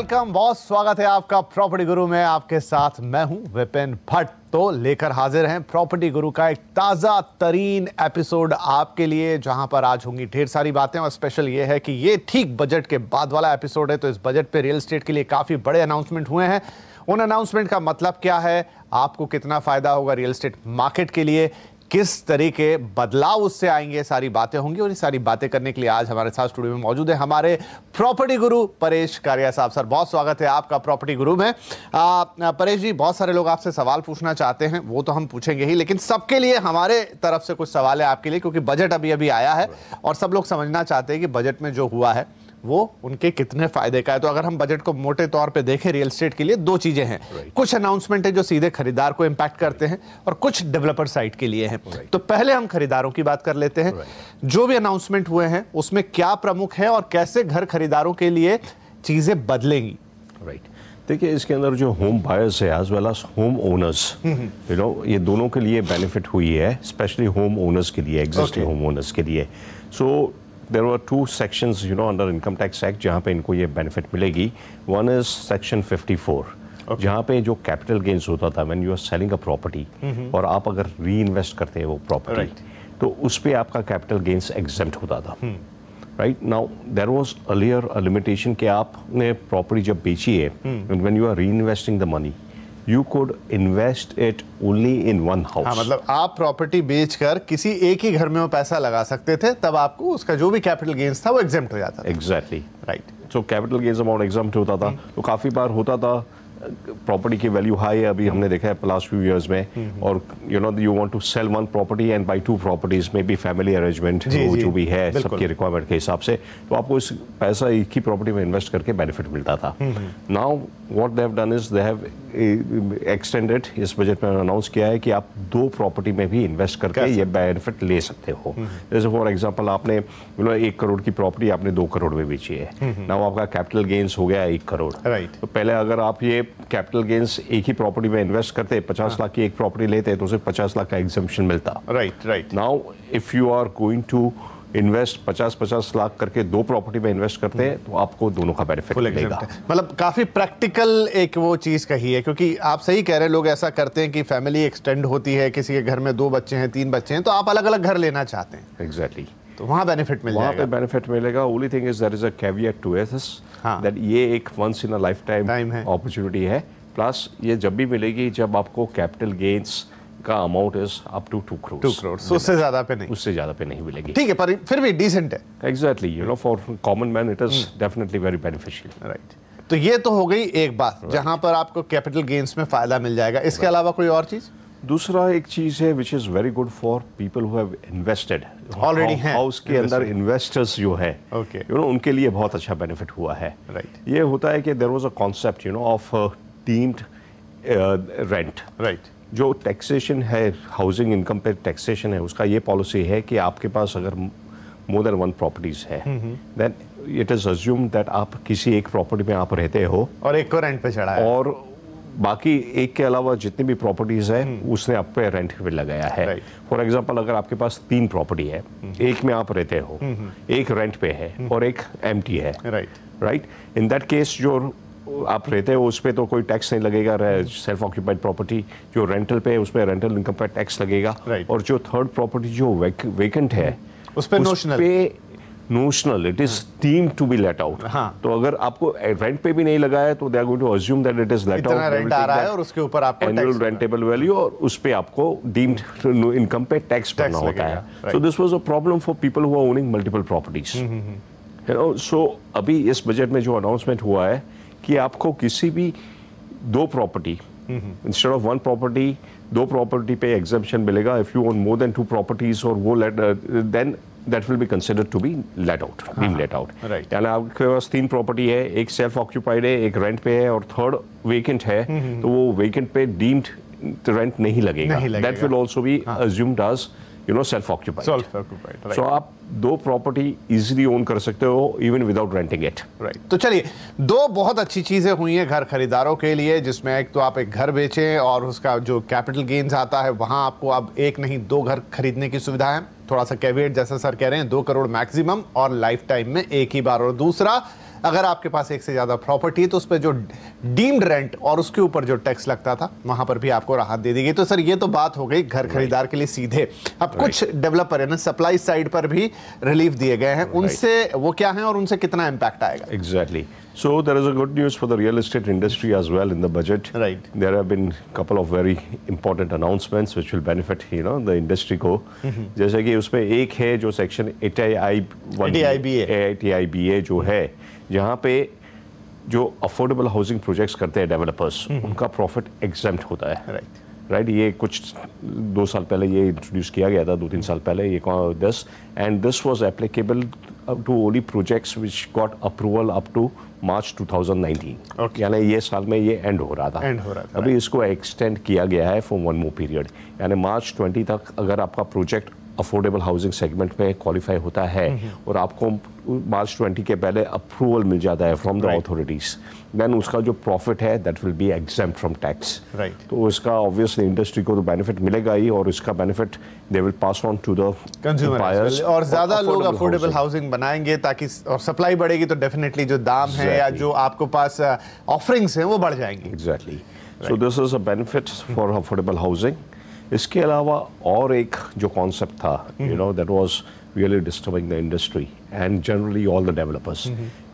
Welcome, बहुत स्वागत है आपका प्रॉपर्टी गुरु में। आपके साथ मैं हूं विपिन भट्ट। तो लेकर हाजिर हैं प्रॉपर्टी गुरु का एक ताजा तरीन एपिसोड आपके लिए, जहां पर आज होंगी ढेर सारी बातें। और स्पेशल ये है कि ये ठीक बजट के बाद वाला एपिसोड है, तो इस बजट पे रियल एस्टेट के लिए काफी बड़े अनाउंसमेंट हुए हैं। उन अनाउंसमेंट का मतलब क्या है, आपको कितना फायदा होगा रियल एस्टेट मार्केट के लिए, किस तरीके बदलाव उससे आएंगे, सारी बातें होंगी। और ये सारी बातें करने के लिए आज हमारे साथ स्टूडियो में मौजूद है हमारे प्रॉपर्टी गुरु परेश कारिया साहब। सर, बहुत स्वागत है आपका प्रॉपर्टी गुरु में। परेश जी, बहुत सारे लोग आपसे सवाल पूछना चाहते हैं, वो तो हम पूछेंगे ही, लेकिन सबके लिए हमारे तरफ से कुछ सवाल है आपके लिए, क्योंकि बजट अभी अभी आया है और सब लोग समझना चाहते हैं कि बजट में जो हुआ है वो उनके कितने फायदे का है। तो अगर हम बजट को मोटे तौर पे देखें, रियल एस्टेट के लिए दो चीजें हैं। कुछ अनाउंसमेंट है जो सीधे खरीदार को इंपैक्ट करते हैं और कुछ डेवलपर साइड के लिए हैं। तो पहले हम खरीदारों की बात कर लेते हैं। जो भी अनाउंसमेंट हुए हैं उसमें क्या प्रमुख है और कैसे घर खरीदारों के लिए चीजें बदलेंगी? देखिए, इसके अंदर जो होम बायर्स है as well as home owners, ये दोनों के लिए बेनिफिट हुई है, स्पेशली होम ओनर्स के लिए, एग्जिस्टिंग होम ओनर्स के लिए। सो there were two sections under income tax act जहाँ पे इनको ये बेनिफिट मिलेगी। वन इज सेक्शन 54 जहाँ पे जो कैपिटल गेन्स होता था when you are selling a property और आप अगर री इन्वेस्ट करते हैं वो प्रॉपर्टी, तो उस पे आपका कैपिटल गेन्स एग्जेम्प्ट होता था। Right now there was earlier a limitation कि आपने प्रॉपर्टी जब बेची है, when you are reinvesting the money you could invest it only in one house। हाँ, मतलब आप प्रॉपर्टी बेचकर किसी एक ही घर में वो पैसा लगा सकते थे, तब आपको उसका जो भी कैपिटल गेन्स था वो एग्जेम्प्ट हो जाता था। Exactly right. So capital gains amount exempt होता था। तो काफी बार होता था प्रॉपर्टी की वैल्यू हाई है, अभी हमने देखा है लास्ट फ्यू इयर्स में, और you want to sell one property and buy two properties में भी फैमिली अरेंजमेंट जो भी है सबकी रिक्वायरमेंट के हिसाब से, तो आपको इस पैसा एक ही प्रॉपर्टी में इन्वेस्ट करके बेनिफिट मिलता था। Now what they have done is they have extended, इस बजट में अनाउंस किया है कि आप दो प्रॉपर्टी में भी इन्वेस्ट करके ये बेनिफिट ले सकते हो। जैसे फॉर एग्जांपल आपने 1 करोड़ की प्रॉपर्टी आपने 2 करोड़ में बेची है, नाउ आपका कैपिटल गेन्स हो गया 1 करोड़। तो पहले अगर आप ये कैपिटल गेन्स एक ही प्रॉपर्टी में इन्वेस्ट करते, 50 लाख की एक प्रॉपर्टी लेते तो सिर्फ 50 लाख का एग्जम्पशन मिलता। Right. Now if you are going to invest 50 lakh करके दो प्रॉपर्टी में इन्वेस्ट करते हैं, तो आपको दोनों का बेनिफिट मिलेगा। मतलब काफी प्रैक्टिकल एक वो चीज कही है, क्योंकि आप सही कह रहे हैं, लोग ऐसा करते हैं कि फैमिली एक्सटेंड होती है, किसी के घर में 2 बच्चे हैं, 3 बच्चे हैं, तो आप अलग अलग घर लेना चाहते हैं। एग्जैक्टली। तो वहाँ बेनिफिट मिल जाएगा। वहाँ पे बेनिफिट मिलेगा। Only thing is there is a caveat to this, that ये एक once in a lifetime opportunity है। प्लस ये जब भी मिलेगी जब आपको कैपिटल गेन्स का amount is up to 2 crore. उससे ज्यादा पे नहीं, उससे ज्यादा पे नहीं मिलेगी। ठीक है, पर फिर भी डिसेंट है। Exactly, for common man it is definitely very beneficial. Right. तो ये तो हो गई एक बात, जहां पर आपको कैपिटल गेन्स में फायदा मिल जाएगा। इसके अलावा कोई और चीज? दूसरा एक चीज है which is very good for people who have invested already हैं, हाउस के अंदर इन्वेस्टर्स जो है, उनके लिए बहुत अच्छा बेनिफिट हुआ है। राइट। ये होता है कि there was a concept of deemed rent. Right. जो टैक्सेशन है, हाउसिंग इनकम पे टैक्सेशन है, उसका ये पॉलिसी है कि आपके पास अगर मोर देन 1 प्रॉपर्टीज है, then it is assume that आप किसी एक प्रॉपर्टी में आप रहते हो और एक को रेंट पे चढ़ा है, और बाकी एक के अलावा जितनी भी प्रॉपर्टीज है उसने आप पे रेंट पे लगाया है। फॉर एग्जांपल, अगर आपके पास 3 प्रॉपर्टी है, एक में आप रहते हो, एक रेंट पे है और एक एम्प्टी है। राइट। इन दैट केस जो आप रहते हो उस पर तो कोई टैक्स नहीं लगेगा, सेल्फ ऑक्यूपाइड प्रॉपर्टी जो रेंटल पे है उस पर रेंटल इनकम पर टैक्स लगेगा। और जो थर्ड प्रॉपर्टी जो वेकेंट है उस पे notional it is deemed to be let out. तो अगर आपको रेंट पे भी नहीं लगा है तो they are going to assume that it is let out, rent आ रहा है और उसके ऊपर आपको एनुअल रेंटेबल वैल्यू, और उस पे आपको डीम्ड इनकम पे टैक्स भरना होता है। So this was a problem for people who are owning multiple properties. So अभी इस बजट में जो अनाउंसमेंट हुआ है कि आपको किसी भी 2 property instead of 1 property, 2 property पे एग्जेम्पशन मिलेगा। If you own more than 2 properties और वो then that will be considered to be let out, deem let out. यानी आपके पास 3 प्रॉपर्टी है, एक सेल्फ ऑक्यूपाइड है, एक रेंट पे है और थर्ड वेकेंट है, तो वो वेकेंट पे डीम्ड रेंट नहीं लगेगा। That will also be assumed as self occupied. So आप 2 प्रॉपर्टी इजीली ओन कर सकते हो even without renting it. Right. तो चलिए, 2 बहुत अच्छी चीजें हुई हैं घर खरीदारों के लिए, जिसमें एक तो आप एक घर बेचें और उसका जो कैपिटल गेन्स आता है वहां आपको अब 1 नहीं 2 घर खरीदने की सुविधा है। थोड़ा सा कैविएट, जैसा सर कह रहे हैं, 2 करोड़ मैक्सिमम और लाइफ टाइम में एक ही बार। और दूसरा, अगर आपके पास एक से ज्यादा प्रॉपर्टी है तो उस पर जो डीम्ड रेंट और उसके ऊपर जो टैक्स लगता था वहां पर भी आपको राहत दे दी गई। तो सर ये तो बात हो गई घर खरीदार के लिए सीधे। अब कुछ डेवलपर है ना सप्लाई साइड पर भी रिलीफ दिए गए हैं, उनसे वो क्या है और उनसे कितना इम्पैक्ट आएगा? Exactly. So there is a good news for the real estate industry as well in the budget. Right. There have been couple of very important announcements which will benefit the industry को। जैसे कि उसमें एक है जो section 80IBA जो है, जहाँ पे जो अफोर्डेबल हाउसिंग प्रोजेक्ट्स करते हैं डेवलपर्स, उनका प्रॉफिट एग्जेम्प्ट होता है। राइट, ये कुछ 2 साल पहले ये इंट्रोड्यूस किया गया था, 2-3 साल पहले ये this was applicable to only projects which got approval up to March 2019। यानी ये साल में ये एंड हो रहा था। अभी इसको एक्सटेंड किया गया है फॉर 1 मोर पीरियड, यानी मार्च 20 तक अगर आपका प्रोजेक्ट अफोर्डेबल हाउसिंग सेगमेंट में क्वालिफाई होता है और आपको मार्च 20 के पहले अप्रूवल मिल जाता है फ्रॉम द अथॉरिटीज, देन उसका जो प्रॉफिट है that will be exempt from tax. तो इसका ऑब्वियसली इंडस्ट्री को तो बेनिफिट मिलेगा ही, और इसका benefit they will pass on to the consumers, और ज्यादा लोग अफोर्डेबल हाउसिंग बनाएंगे ताकि, और सप्लाई बढ़ेगी तो डेफिनेटली जो दाम है या जो आपको पास ऑफरिंग्स हैं वो बढ़ जाएंगी। Exactly, so this is a benefit for affordable housing. इसके अलावा और एक जो कॉन्सेप्ट था that was really disturbing the industry and generally all the developers,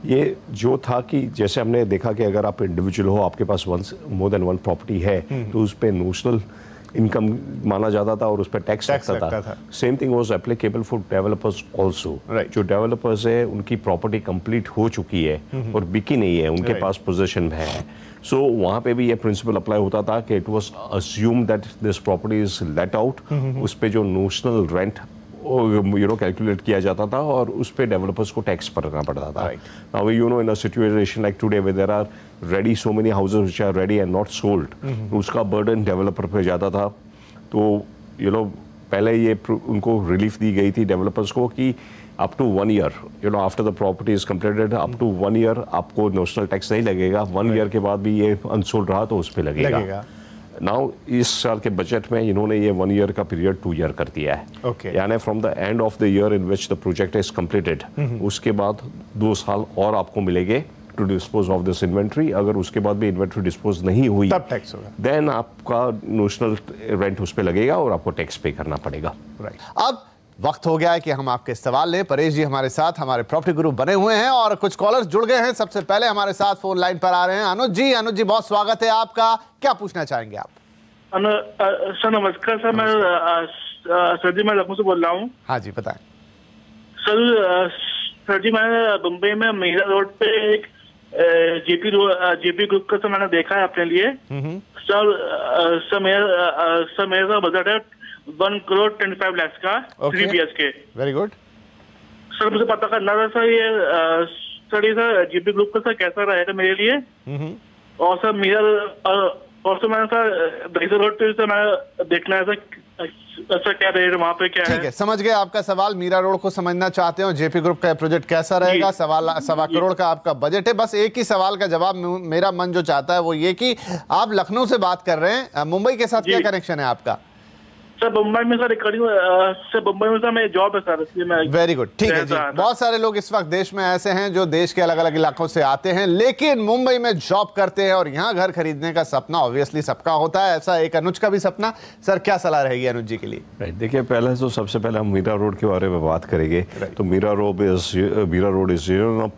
ये जो था कि जैसे हमने देखा कि अगर आप इंडिविजुअल हो, आपके पास मोर देन 1 प्रॉपर्टी है, तो उस पर नोशनल इनकम माना जाता था और उस पर टैक्स लगता था। Same thing was applicable for developers also. जो डेवलपर्स है उनकी प्रॉपर्टी कंप्लीट हो चुकी है और बिकी नहीं है, उनके पास पोजीशन में है, सो वहाँ पे भी ये प्रिंसिपल अप्लाई होता था कि it was assume that this property is let out, उस पे जो नोशनल रेंट कैलकुलेट किया जाता था और उस पे डेवलपर्स को टैक्स भरना पड़ता था। Now in a situation like today where there are ready so many houses which are ready and not sold, उसका बर्डन डेवलपर पे जाता था। तो पहले ये उनको रिलीफ दी गई थी डेवलपर्स को कि up to 1 year after the property is completed, up to 1 year आपको नेशनल टैक्स नहीं लगेगा। 1 ईयर के बाद भी ये अनसोल्ड रहा तो उस पर लगेगा। नाउ इस साल के बजट में इन्होंने ये 1 ईयर का पीरियड 2 ईयर कर दिया है। यानी from the end of the year in which the project is completed, उसके बाद 2 साल और आपको मिलेंगे to dispose of this inventory. अगर उसके बाद भी इन्वेंट्री डिस्पोज नहीं हुई तब टैक्स होगा, देन आपका नेशनल रेंट उस पर लगेगा और आपको टैक्स पे करना पड़ेगा। अब वक्त हो गया है कि हम आपके सवाल लें। परेश जी हमारे साथ, हमारे प्रॉपर्टी गुरु बने हुए हैं और कुछ कॉलर्स जुड़ गए हैं। सबसे पहले हमारे साथ फोन लाइन पर आ रहे हैं अनुज जी। अनुज जी बहुत स्वागत है आपका, क्या पूछना चाहेंगे आप? सर नमस्कार सर, मैं सर जी मैं लखनऊ से बोल रहा हूँ। हाँ जी बताएं। सर जी मैं मुंबई में मीरा रोड पे एक जेपी ग्रुप का सर मैंने देखा है अपने लिए। सर मेरा बजट है 1 करोड़ 25 लाख का 3 BHK। वेरी गुड सर, मुझे पता करना था सर ये जेपी ग्रुप का सर कैसा रहेगा मेरे लिए। और सर और सर मैंने सर दहीसर रोड पे मैं देखना है सर क्या रेट वहाँ पे क्या है। ठीक है, समझ गए आपका सवाल। मीरा रोड को समझना चाहते हो, जेपी ग्रुप का प्रोजेक्ट कैसा रहेगा, 1.25 करोड़ का आपका बजट है। बस एक ही सवाल का जवाब मेरा मन जो चाहता है वो ये कि आप लखनऊ से बात कर रहे हैं, मुंबई के साथ क्या कनेक्शन है आपका? सर मुंबई में सर मुंबई में सर मेरी जॉब है सर, इसलिए मैं। वेरी गुड, ठीक है जी। बहुत सारे लोग इस वक्त देश में ऐसे हैं जो देश के अलग अलग इलाकों से आते हैं लेकिन मुंबई में जॉब करते हैं और यहाँ घर खरीदने का सपना ऑब्वियसली सबका होता है, ऐसा एक अनुज का भी सपना। सर क्या सलाह रहेगी अनुज जी के लिए? देखिए, पहले तो सबसे पहले हम मीरा रोड के बारे में बात करेंगे। तो Mira road is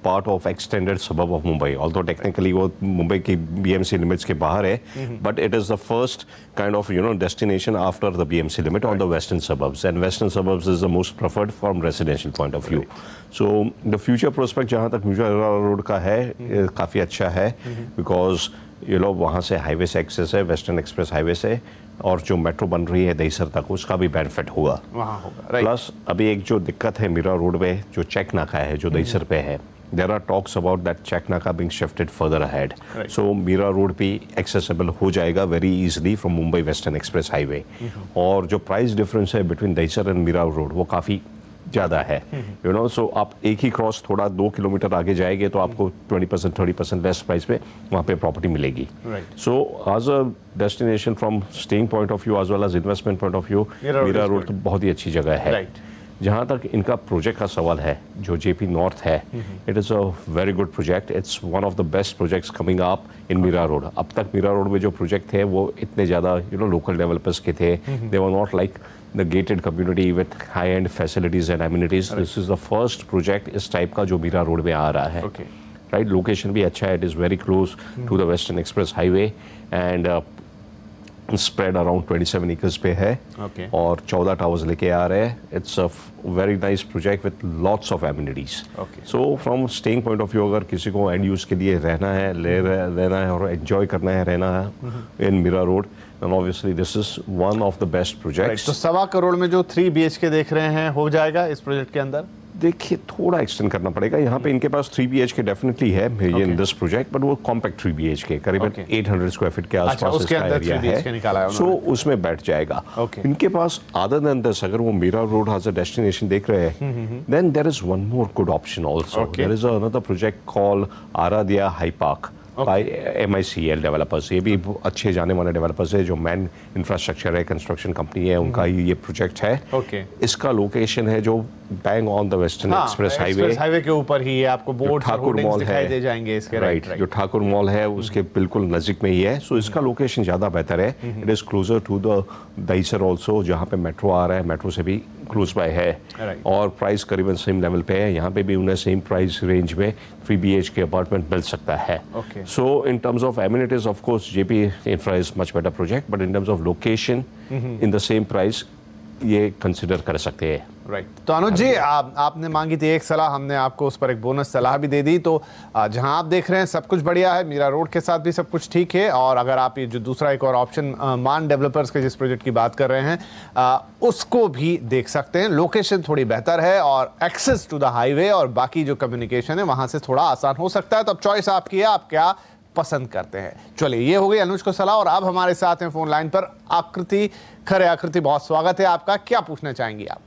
part of extended suburb of Mumbai, although technically वो मुंबई की BMC लिमिट्स के बाहर है, but it is the first kind of destination after the BMC limit on the western suburbs, and western suburbs is the most preferred from residential point of view. So the future prospect जहाँ तक Meera road का है काफ़ी अच्छा है, because वहाँ से highway से एक्सेस है, वेस्टर्न एक्सप्रेस हाईवे से, और जो मेट्रो बन रही है दहीसर तक उसका भी बेनिफिट होगा वहाँ होगा। प्लस अभी एक जो दिक्कत है मीरा रोड पे जो चेक नाका है जो दहीसर पे है, there are talks about that check naka being shifted further ahead. So Mira Road भी accessible हो जाएगा very easily from Mumbai Western Express Highway. और जो प्राइस डिफरेंस है between Dahisar and Mira road वो काफ़ी ज़्यादा है, सो आप एक ही क्रॉस थोड़ा 2 किलोमीटर आगे जाएंगे तो आपको 20% 30% लेस प्राइस पे वहाँ पे प्रॉपर्टी मिलेगी। So as a destination from staying point of view as well as investment point of view Mira road तो बहुत ही अच्छी जगह है। जहाँ तक इनका प्रोजेक्ट का सवाल है, जो जेपी नॉर्थ है, it is a very good project. It's one of the best projects coming up in Mira road. अब तक मीरा रोड में जो प्रोजेक्ट थे वो इतने ज़्यादा लोकल डेवलपर्स के थे. They were not like the gated community with high end facilities and amenities. This is the first project इस टाइप का जो मीरा रोड में आ रहा है. राइट, लोकेशन भी अच्छा है. It is very close to the western express highway and spread around 27 acres पे है. और 14 टावर्स लेके आ रहे हैं. It's a very nice project with lots of amenities. So from staying point of view, अगर किसी को एंड यूज के लिए रहना है, रहना है और एंजॉय करना है, रहना है in Mira Road, and obviously this is one of the best projects. तो 1.25 करोड़ में जो 3 BHK देख रहे हैं हो जाएगा इस प्रोजेक्ट के अंदर? देखिए, थोड़ा एक्सटेंड करना पड़ेगा. यहाँ पे इनके पास 3 BHK डेफिनेटली है इन दिस प्रोजेक्ट, बट वो कॉम्पैक्ट 3 BHK करीबन 800 स्क्वायर फीट के आसपास उसके अंदर 3 BHK निकाला है. सो उसमें बैठ जाएगा. इनके पास अदर देन दिस, अगर वो Mira road as a destination देख रहे हैं, then there is one more good option also. There is another project called Aradhya high park by MICL developers. ये भी अच्छे जाने वाले डेवलपर्स है, जो मैन इंफ्रास्ट्रक्चर है, कंस्ट्रक्शन कंपनी है, उनका ही ये प्रोजेक्ट है. इसका लोकेशन है जो bang on the western express highway के ऊपर ही है. आपको बोर्ड ठाकुर मॉल दिखाई दे जाएंगे इसके. राइट, जो ठाकुर मॉल है उसके बिल्कुल नजदीक में ही है. सो इसका लोकेशन ज़्यादा बेहतर है. It is closer to the Dahisar also, जहाँ पे मेट्रो आ रहा है. मेट्रो से भी क्लोज बाय है. और प्राइस करीबन सेम लेवल पे है. यहाँ पे भी उन्हें सेम प्राइस रेंज में 3 BHK अपार्टमेंट मिल सकता है. So in terms of amenities, of course, JP Infra is much better project, but in terms of location, in the same price, ये कंसिडर कर सकते हैं. राइट. तो अनुज जी, आपने मांगी थी एक सलाह, हमने आपको उस पर एक बोनस सलाह भी दे दी. तो जहां आप देख रहे हैं सब कुछ बढ़िया है, मीरा रोड के साथ भी सब कुछ ठीक है. और अगर आप ये जो दूसरा एक और ऑप्शन मान डेवलपर्स के जिस प्रोजेक्ट की बात कर रहे हैं, उसको भी देख सकते हैं. लोकेशन थोड़ी बेहतर है और एक्सेस टू द हाईवे और बाकी जो कम्युनिकेशन है वहां से थोड़ा आसान हो सकता है. तो अब चॉइस आपकी है, आप क्या पसंद करते हैं. चलिए, ये हो गई अनुज को सलाह. और अब हमारे साथ हैं फोन लाइन पर आकृति खरे. आकृति, बहुत स्वागत है आपका. क्या पूछना चाहेंगी आप?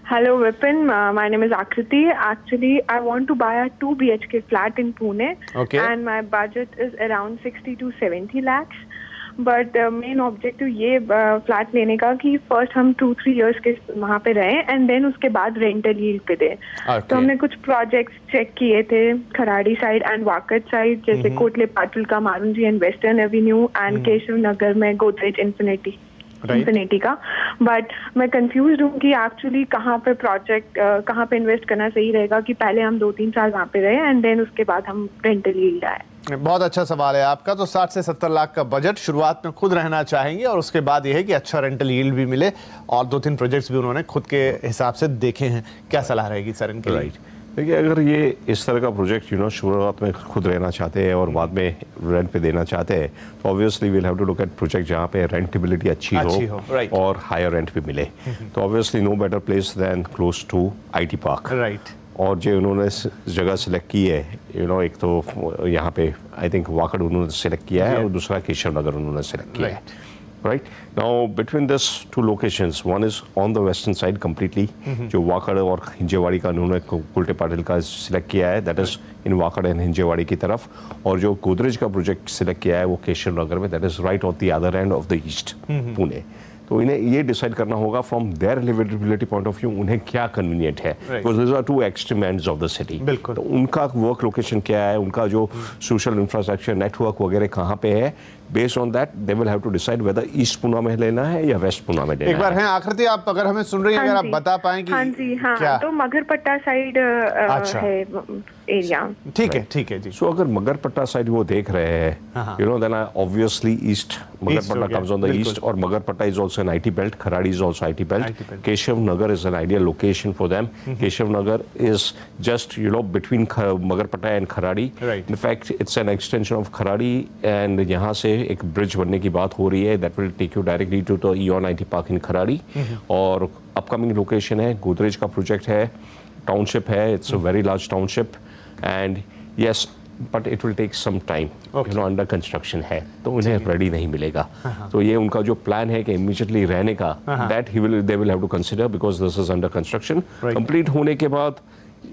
Hello Vipin, my name is Akriti. Actually, I want to buy a 2 BHK flat in Pune. And my budget is around 60 to 70 lakhs. But main objective ये फ्लैट लेने का कि फर्स्ट हम 2-3 years के वहाँ पे रहें एंड देन उसके बाद रेंटल यील्ड पे दें. तो हमने कुछ प्रोजेक्ट्स चेक किए थे, Kharadi side and Wakad side, जैसे कोटले पाटुल का Marunji and Western Avenue and Keshav Nagar में गोदरेज इन्फिनिटी का. बट मैं कंफ्यूज हूँ कि एक्चुअली कहाँ पे प्रोजेक्ट कहाँ पे इन्वेस्ट करना सही रहेगा, कि पहले हम 2-3 साल वहाँ पे रहे एंड देन उसके बाद हम रेंटल यील्ड आए. बहुत अच्छा सवाल है आपका. तो 60 से 70 लाख का बजट, शुरुआत में खुद रहना चाहेंगे और उसके बाद ये है कि अच्छा रेंटल यील्ड भी मिले. और 2-3 प्रोजेक्ट्स भी उन्होंने खुद के हिसाब से देखे हैं. क्या सलाह रहेगी सर इनके लिए? देखिए, अगर ये इस तरह का प्रोजेक्ट शुरुआत में खुद रहना चाहते हैं और बाद में रेंट पे देना चाहते हैं, तो obviously we'll have to look at project जहाँ पे रेंटेबिलिटी अच्छी हो और हायर रेंट भी मिले. तो obviously no better place than close to IT park. Right. और जो उन्होंने जगह सिलेक्ट की है, एक तो यहाँ पे आई थिंक वाकड़ उन्होंने सिलेक्ट किया है और दूसरा केशव नगर उन्होंने सिलेक्ट किया है. Right now, between these 2 locations, one is on the western side completely, जो वाकड़ और हिंजेवाड़ी का उन्होंने कुलटे पाटिल का सिलेक्ट किया है, that is in Wakad and Hinjewadi की तरफ. और जो गोदरेज का प्रोजेक्ट सिलेक्ट किया है वो केशव नगर में, that is right on the other end of the east, Pune. तो इन्हें ये डिसाइड करना होगा from there livability point of view उन्हें क्या कन्वीनियंट है. Because these are 2 extreme ends of the city. तो उनका वर्क लोकेशन क्या है, उनका जो सोशल इंफ्रास्ट्रक्चर नेटवर्क वगैरह कहाँ पे है, based on that they will have to decide whether east Pune में लेना है या वेस्ट पुणे में लेना है. एक बार हैं आकृति, आप अगर हमें सुन रही हैं, अगर आप बता पाएं कि हाँ जी, हाँ, क्या? तो मगरपट्टा साइड है एरिया. ठीक है जी. सो अगर मगरपट्टा साइड वो देख रहे हैं, then obviously east Magarpatta comes on the east. और Magarpatta is also an IT belt, Kharadi is also IT belt. Keshav Nagar is an ideal location for them. Keshav Nagar is just between Magarpatta and Kharadi. In fact, it's an extension of Kharadi, and यहाँ से एक bridge बनने की बात हो रही है. That will take you directly to the Eon IT Park in Kharadi. और अपकमिंग लोकेशन है, गोदरेज का प्रोजेक्ट है, टाउनशिप है. It's a very large township, and yes, but it will take some time. Under construction है तो उन्हें ready नहीं मिलेगा. तो ये उनका जो प्लान है कि इमीडिएटली रहने का, that they will have to consider because this is under construction. Complete होने के बाद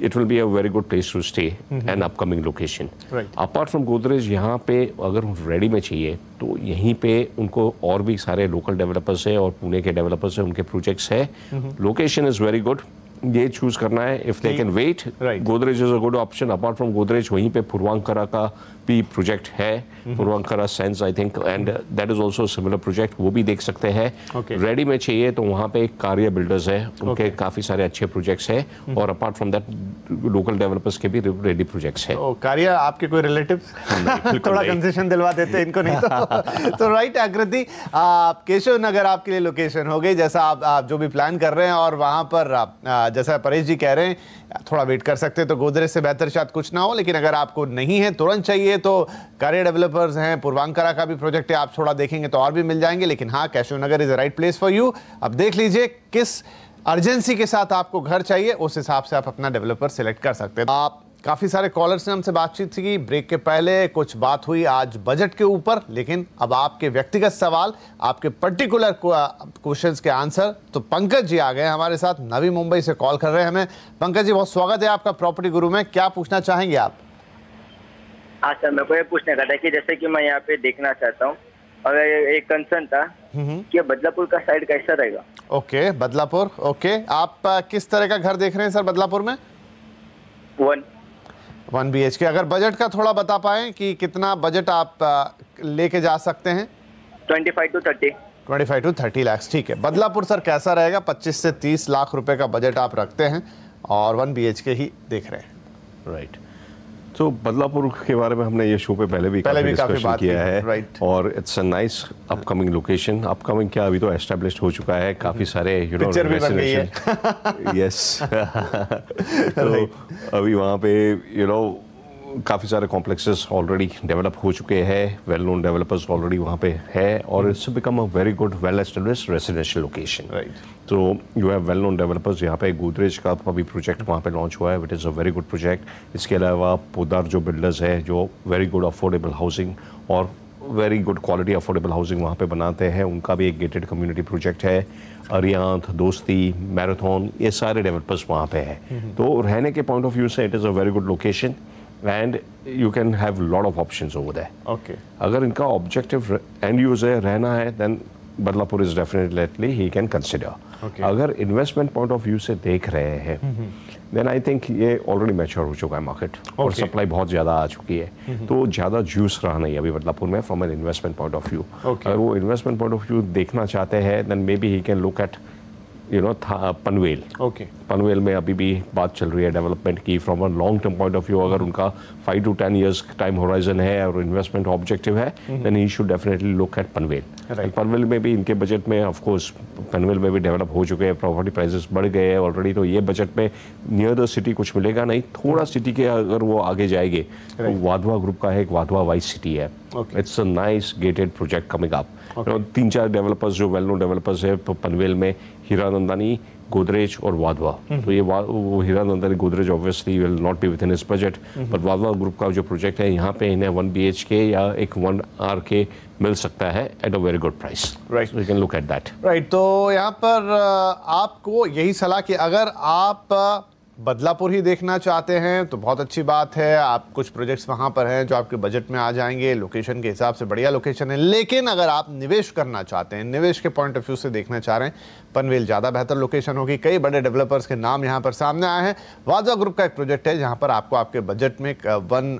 it will be a very good place to stay and upcoming location. Apart from Godrej, यहाँ पे अगर रेडी में चाहिए तो यहीं पे उनको और भी सारे लोकल डेवलपर्स है और पुणे के डेवलपर्स है, उनके प्रोजेक्ट्स है. Location is very good. ये चूज करना है if they can wait. Godrej is a good option. Apart from Godrej वहीं पे पूर्वांकरा का भी प्रोजेक्ट है, Puravankara sense I think, and that is also similar project, वो भी देख सकते हैं। रेडी में चाहिए तो वहाँ पे कार्य बिल्डर्स है, उनके काफी सारे अच्छे प्रोजेक्ट्स है, और apart from that local developers के भी रेडी प्रोजेक्ट्स है। कार्य आपके कोई रिलेटिव थोड़ा कंसेशन दिलवा देते हैं इनको, नहीं तो राइट आकृति, केशव नगर आपके लिए लोकेशन हो गई, जैसा आप जो भी प्लान कर रहे हैं, और वहां पर जैसा परेश जी कह रहे हैं थोड़ा वेट कर सकते हैं, तो गोदरेज से बेहतर शायद कुछ ना हो, लेकिन अगर आपको नहीं है, तुरंत चाहिए, तो कार्य डेवलपर्स हैं, पूर्वांकरा का भी प्रोजेक्ट है, आप थोड़ा देखेंगे तो और भी मिल जाएंगे, लेकिन हाँ, Keshav Nagar is the right place for you. अब देख लीजिए किस अर्जेंसी के साथ आपको घर चाहिए, उस हिसाब से आप अपना डेवलपर सिलेक्ट कर सकते हैं। आप काफी सारे कॉलर्स ने हमसे बातचीत की, ब्रेक के पहले कुछ बात हुई आज बजट के ऊपर, लेकिन अब आपके व्यक्तिगत सवाल, आपके पर्टिकुलर क्वेश्चंस के आंसर, तो पंकज जी आ गए हमारे साथ, नवी मुंबई से कॉल कर रहे हैं हमें। पंकज जी, बहुत स्वागत है आपका प्रॉपर्टी गुरु में, क्या पूछना चाहेंगे आप? हाँ सर, मेरे को ये पूछने का था कि जैसे कि मैं यहाँ पे देखना चाहता हूँ, और एक कंसर्न था कि बदलापुर का साइड कैसा रहेगा। ओके, बदलापुर, ओके, आप किस तरह का घर देख रहे हैं सर बदलापुर में? 1 BHK। अगर बजट का थोड़ा बता पाएं कि कितना बजट आप लेके जा सकते हैं? 25 to 30। 25 to 30 लाख, ठीक है। बदलापुर सर कैसा रहेगा? 25 से 30 लाख रुपए का बजट आप रखते हैं और 1 BHK ही देख रहे हैं। राइट। तो बदलापुर के बारे में हमने ये शो पे पहले भी काफी डिस्कशन किया है, और it's a nice upcoming location. Upcoming क्या, अभी तो एस्टैब्लिश्ड हो चुका है, काफी सारे यस तो अभी वहाँ पे काफ़ी सारे कॉम्प्लेक्सेस ऑलरेडी डेवलप हो चुके हैं, वेल नोन डेवलपर्स ऑलरेडी वहाँ पे है, और it's become a very good well established residential location. तो you have well known developers. यहाँ पे गोदरेज का अभी प्रोजेक्ट वहाँ पे लॉन्च हुआ है, which is a very good project. इसके अलावा पोदार जो बिल्डर्स है, जो वेरी गुड अफोर्डेबल हाउसिंग और very good quality affordable housing वहाँ पे बनाते हैं, उनका भी एक गेटेड कम्युनिटी प्रोजेक्ट है। अरियांत, दोस्ती, मैराथन, ये सारे डेवलपर्स वहाँ पे हैं। तो रहने के पॉइंट ऑफ व्यू से it is a very good location, and you can have lot of options over there. Okay. अगर इनका ऑब्जेक्टिव एंड यूजर रहना है, then Badlapur is definitely he can consider. Okay. अगर इन्वेस्टमेंट पॉइंट ऑफ व्यू से देख रहे हैं, then I think ये ऑलरेडी मैच्योर हो चुका है मार्केट, और सप्लाई बहुत ज़्यादा आ चुकी है, तो ज़्यादा जूस रहा नहीं अभी बदलापुर में from an investment point of view. अगर वो इन्वेस्टमेंट पॉइंट ऑफ व्यू देखना चाहते हैं, then maybe he can look at Panvel. Panvel में अभी भी बात चल रही है डेवलपमेंट की, from a long term point of view. अगर उनका 5 to 10 years टाइम होराइजन है और इन्वेस्टमेंट ऑब्जेक्टिव है, then he should definitely look at Panvel. Panvel में भी इनके बजट में ऑफ कोर्स पनवेल में भी डेवलप हो चुके हैं, प्रॉपर्टी प्राइसेस बढ़ गए हैं ऑलरेडी, तो ये बजट में नियर द सिटी कुछ मिलेगा नहीं, थोड़ा सिटी के अगर वो आगे जाएंगे तो वाधवा ग्रुप का है, एक वाधवा वाइस सिटी है, it's a nice gated project coming up. 3-4 developers जो वेल नोन डेवलपर्स है पनवेल में, हीरानंदानी, गोदरेज और वाधवा। तो ये वो Hiranandani, Godrej obviously will not be with in his budget, but Wadhwa group का जो प्रोजेक्ट है, यहाँ पे इन्हें 1 BHK या एक 1 RK मिल सकता है at a very good price. Right, we can look at that. Right, तो यहाँ पर आपको यही सलाह कि अगर आप बदलापुर ही देखना चाहते हैं तो बहुत अच्छी बात है, आप कुछ प्रोजेक्ट्स वहाँ पर हैं जो आपके बजट में आ जाएंगे, लोकेशन के हिसाब से बढ़िया लोकेशन है। लेकिन अगर आप निवेश करना चाहते हैं, निवेश के पॉइंट ऑफ व्यू से देखना चाह रहे हैं, पनवेल ज़्यादा बेहतर लोकेशन होगी। कई बड़े डेवलपर्स के नाम यहाँ पर सामने आए हैं। वाधवा ग्रुप का एक प्रोजेक्ट है जहाँ पर आपको आपके बजट में 1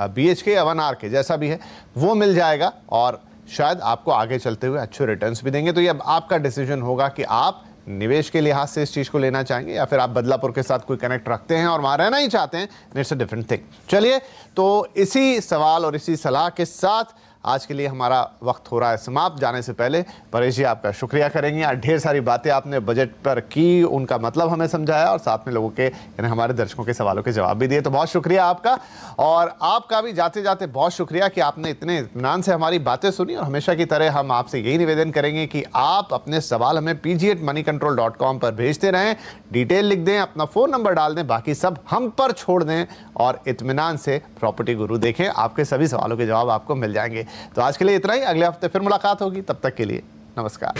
BHK या 1 RK जैसा भी है वो मिल जाएगा, और शायद आपको आगे चलते हुए अच्छे रिटर्न्स भी देंगे। तो ये अब आपका डिसीजन होगा कि आप निवेश के लिहाज से इस चीज को लेना चाहेंगे या फिर आप बदलापुर के साथ कोई कनेक्ट रखते हैं और वहां रहना ही चाहते हैं, इट्स अ डिफरेंट थिंग। चलिए, तो इसी सवाल और इसी सलाह के साथ आज के लिए हमारा वक्त हो रहा है समाप्त। जाने से पहले परेश जी आपका शुक्रिया करेंगे, आज ढेर सारी बातें आपने बजट पर की, उनका मतलब हमें समझाया और साथ में लोगों के यानी हमारे दर्शकों के सवालों के जवाब भी दिए, तो बहुत शुक्रिया आपका। और आपका भी जाते जाते बहुत शुक्रिया कि आपने इतने इत्मीनान से हमारी बातें सुनी, और हमेशा की तरह हम आपसे यही निवेदन करेंगे कि आप अपने सवाल हमें pg@moneycontrol.com पर भेजते रहें, डिटेल लिख दें, अपना फ़ोन नंबर डाल दें, बाकी सब हम पर छोड़ दें और इत्मीनान से प्रॉपर्टी गुरु देखें, आपके सभी सवालों के जवाब आपको मिल जाएंगे। तो आज के लिए इतना ही, अगले हफ्ते फिर मुलाकात होगी, तब तक के लिए नमस्कार।